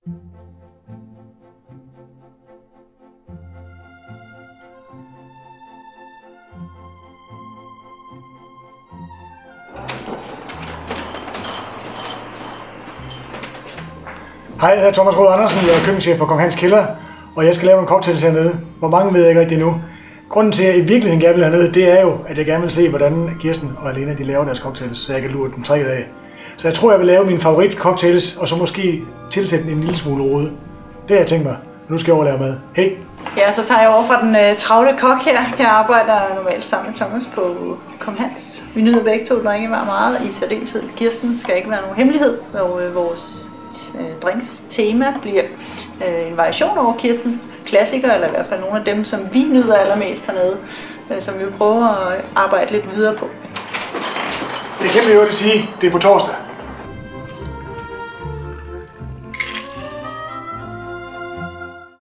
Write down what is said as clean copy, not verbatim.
Hej, jeg hedder Thomas Rød Andersen, jeg er køkkenchef på Kong Hans Kælder, og jeg skal lave nogle cocktails hernede. Hvor mange ved jeg ikke rigtig nu. Grunden til, at jeg i virkeligheden gerne vil hernede, det er jo, at jeg gerne vil se, hvordan Kirsten og Alena de laver deres cocktails, så jeg kan lure dem tricket af. Så jeg tror, jeg vil lave mine favorit cocktails, og så måske tilsætte en lille smule rode. Det har jeg tænkt mig. Nu skal jeg overlave mad. Hej! Ja, så tager jeg over fra den travle kok her. Jeg arbejder normalt sammen med Thomas på Kong Hans. Vi nyder begge to drikkevarer meget, i særdeleshed Kirsten skal ikke være nogen hemmelighed, og vores drinks tema bliver en variation over Kirstens klassikere, eller i hvert fald nogle af dem, som vi nyder allermest hernede, som vi vil prøve at arbejde lidt videre på. Det kan vi jo sige, det er på torsdag.